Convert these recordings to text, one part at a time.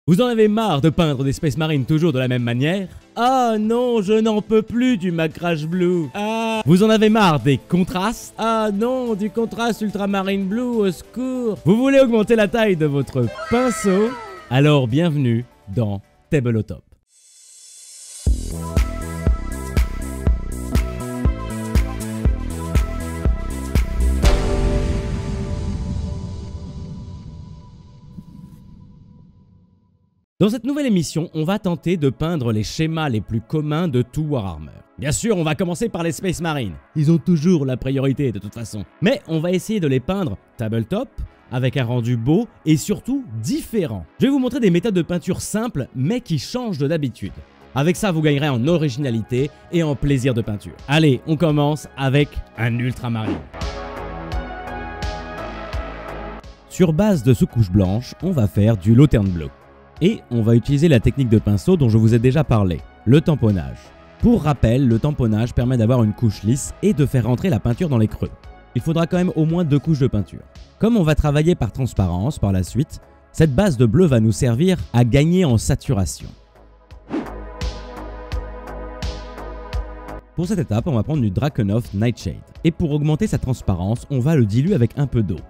Vous en avez marre de peindre des Space Marines toujours de la même manière? Ah non, je n'en peux plus du Macrash Blue. Ah, vous en avez marre des contrastes? Ah non, du contraste Ultramarine Blue, au secours. Vous voulez augmenter la taille de votre pinceau? Alors bienvenue dans Tabletop. Dans cette nouvelle émission, on va tenter de peindre les schémas les plus communs de tout Warhammer. Bien sûr, on va commencer par les Space Marines. Ils ont toujours la priorité de toute façon. Mais on va essayer de les peindre tabletop, avec un rendu beau et surtout différent. Je vais vous montrer des méthodes de peinture simples mais qui changent de d'habitude. Avec ça, vous gagnerez en originalité et en plaisir de peinture. Allez, on commence avec un Ultramarine. Sur base de sous-couche blanche, on va faire du Lothern Blue. Et on va utiliser la technique de pinceau dont je vous ai déjà parlé, le tamponnage. Pour rappel, le tamponnage permet d'avoir une couche lisse et de faire rentrer la peinture dans les creux. Il faudra quand même au moins 2 couches de peinture. Comme on va travailler par transparence par la suite, cette base de bleu va nous servir à gagner en saturation. Pour cette étape, on va prendre du Drakenhof Nightshade. Et pour augmenter sa transparence, on va le diluer avec un peu d'eau.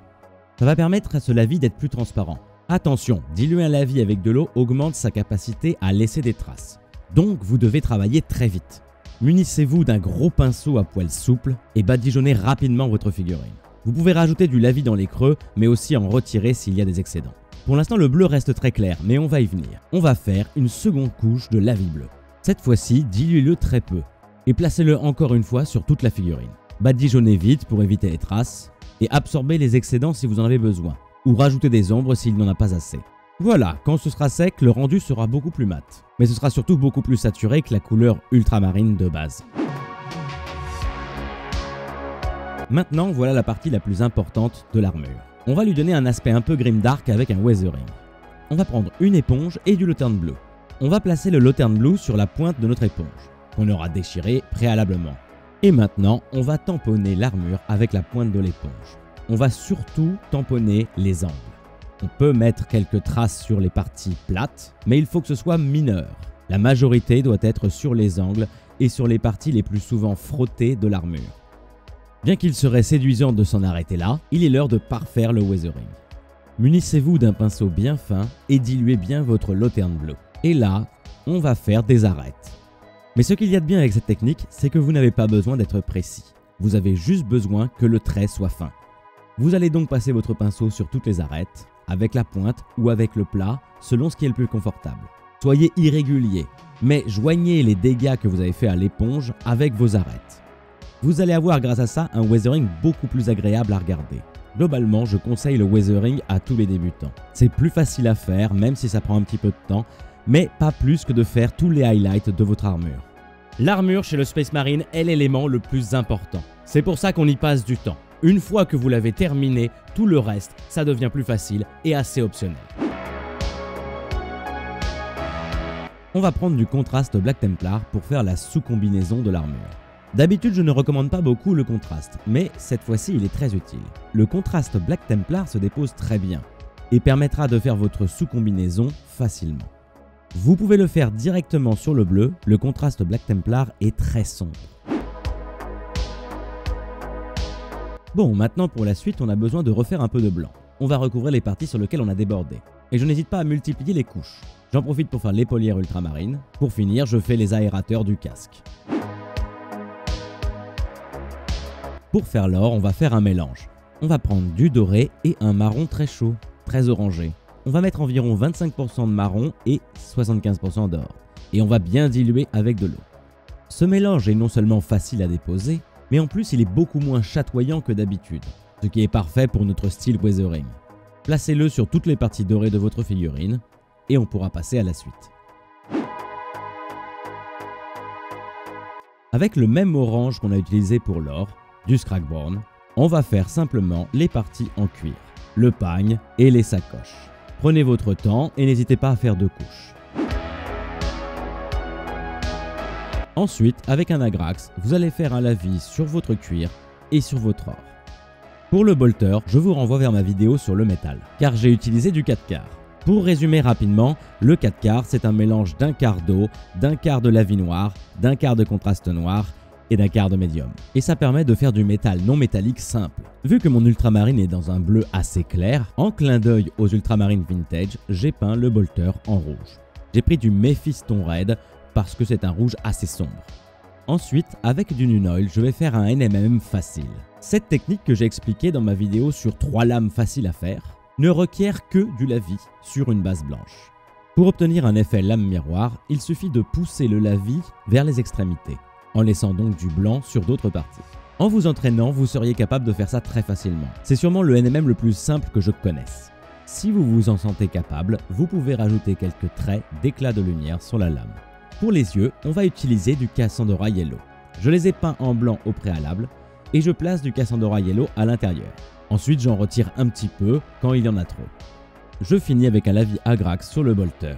Ça va permettre à ce lavis d'être plus transparent. Attention, diluer un lavis avec de l'eau augmente sa capacité à laisser des traces. Donc vous devez travailler très vite. Munissez-vous d'un gros pinceau à poils souples et badigeonnez rapidement votre figurine. Vous pouvez rajouter du lavis dans les creux, mais aussi en retirer s'il y a des excédents. Pour l'instant, le bleu reste très clair, mais on va y venir. On va faire une seconde couche de lavis bleu. Cette fois-ci, diluez-le très peu et placez-le encore une fois sur toute la figurine. Badigeonnez vite pour éviter les traces et absorbez les excédents si vous en avez besoin, ou rajoutez des ombres s'il n'y en a pas assez. Voilà, quand ce sera sec, le rendu sera beaucoup plus mat, mais ce sera surtout beaucoup plus saturé que la couleur ultramarine de base. Maintenant, voilà la partie la plus importante de l'armure. On va lui donner un aspect un peu grimdark avec un weathering. On va prendre une éponge et du Lothern Blue. On va placer le Lothern Blue sur la pointe de notre éponge, qu'on aura déchirée préalablement. Et maintenant, on va tamponner l'armure avec la pointe de l'éponge. On va surtout tamponner les angles. On peut mettre quelques traces sur les parties plates, mais il faut que ce soit mineur. La majorité doit être sur les angles et sur les parties les plus souvent frottées de l'armure. Bien qu'il serait séduisant de s'en arrêter là, il est l'heure de parfaire le weathering. Munissez-vous d'un pinceau bien fin et diluez bien votre Lothern Blue. Et là, on va faire des arêtes. Mais ce qu'il y a de bien avec cette technique, c'est que vous n'avez pas besoin d'être précis. Vous avez juste besoin que le trait soit fin. Vous allez donc passer votre pinceau sur toutes les arêtes, avec la pointe ou avec le plat, selon ce qui est le plus confortable. Soyez irrégulier, mais joignez les dégâts que vous avez fait à l'éponge avec vos arêtes. Vous allez avoir grâce à ça un weathering beaucoup plus agréable à regarder. Globalement, je conseille le weathering à tous les débutants. C'est plus facile à faire, même si ça prend un petit peu de temps, mais pas plus que de faire tous les highlights de votre armure. L'armure chez le Space Marine est l'élément le plus important. C'est pour ça qu'on y passe du temps. Une fois que vous l'avez terminé, tout le reste, ça devient plus facile et assez optionnel. On va prendre du contraste Black Templar pour faire la sous-combinaison de l'armure. D'habitude, je ne recommande pas beaucoup le contraste, mais cette fois-ci, il est très utile. Le contraste Black Templar se dépose très bien et permettra de faire votre sous-combinaison facilement. Vous pouvez le faire directement sur le bleu, le contraste Black Templar est très sombre. Bon, maintenant pour la suite, on a besoin de refaire un peu de blanc. On va recouvrir les parties sur lesquelles on a débordé. Et je n'hésite pas à multiplier les couches. J'en profite pour faire l'épaulière ultramarine. Pour finir, je fais les aérateurs du casque. Pour faire l'or, on va faire un mélange. On va prendre du doré et un marron très chaud, très orangé. On va mettre environ 25% de marron et 75% d'or. Et on va bien diluer avec de l'eau. Ce mélange est non seulement facile à déposer, mais en plus il est beaucoup moins chatoyant que d'habitude, ce qui est parfait pour notre style weathering. Placez-le sur toutes les parties dorées de votre figurine et on pourra passer à la suite. Avec le même orange qu'on a utilisé pour l'or, du Scragborn, on va faire simplement les parties en cuir, le pagne et les sacoches. Prenez votre temps et n'hésitez pas à faire 2 couches. Ensuite, avec un agrax, vous allez faire un lavis sur votre cuir et sur votre or. Pour le bolter, je vous renvoie vers ma vidéo sur le métal, car j'ai utilisé du 4/4. Pour résumer rapidement, le 4 quarts c'est un mélange d'un quart d'eau, d'un quart de lavis noir, d'un quart de contraste noir et d'un quart de médium. Et ça permet de faire du métal non métallique simple. Vu que mon ultramarine est dans un bleu assez clair, en clin d'œil aux ultramarines vintage, j'ai peint le bolter en rouge. J'ai pris du Mephiston Red parce que c'est un rouge assez sombre. Ensuite, avec du Nunoil, je vais faire un NMM facile. Cette technique que j'ai expliquée dans ma vidéo sur 3 lames faciles à faire ne requiert que du lavis sur une base blanche. Pour obtenir un effet lame miroir, il suffit de pousser le lavis vers les extrémités, en laissant donc du blanc sur d'autres parties. En vous entraînant, vous seriez capable de faire ça très facilement. C'est sûrement le NMM le plus simple que je connaisse. Si vous vous en sentez capable, vous pouvez rajouter quelques traits d'éclat de lumière sur la lame. Pour les yeux, on va utiliser du Cassandra Yellow. Je les ai peints en blanc au préalable et je place du Cassandra Yellow à l'intérieur. Ensuite, j'en retire un petit peu quand il y en a trop. Je finis avec un lavis Agrax sur le bolter.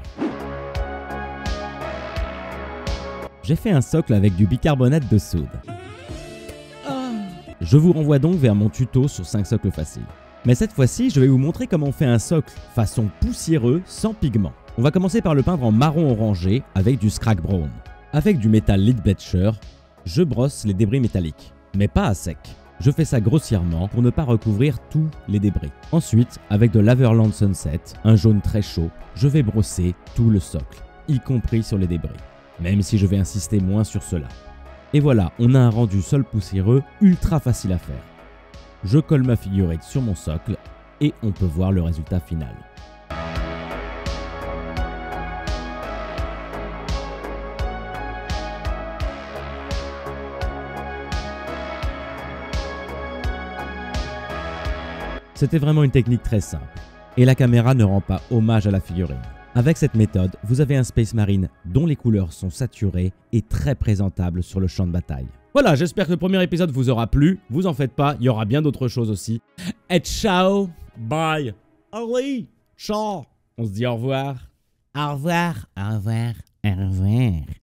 J'ai fait un socle avec du bicarbonate de soude. Je vous renvoie donc vers mon tuto sur 5 socles faciles. Mais cette fois-ci, je vais vous montrer comment on fait un socle façon poussiéreux sans pigment. On va commencer par le peindre en marron orangé avec du Scrag Brown. Avec du métal Leadbeater, je brosse les débris métalliques, mais pas à sec. Je fais ça grossièrement pour ne pas recouvrir tous les débris. Ensuite, avec de l'Averland Sunset, un jaune très chaud, je vais brosser tout le socle, y compris sur les débris, même si je vais insister moins sur cela. Et voilà, on a un rendu sol poussiéreux ultra facile à faire. Je colle ma figurine sur mon socle et on peut voir le résultat final. C'était vraiment une technique très simple, et la caméra ne rend pas hommage à la figurine. Avec cette méthode, vous avez un Space Marine dont les couleurs sont saturées et très présentables sur le champ de bataille. Voilà, j'espère que le premier épisode vous aura plu. Vous en faites pas, il y aura bien d'autres choses aussi. Et ciao, bye. Allez, ciao. On se dit au revoir. Au revoir, au revoir, au revoir.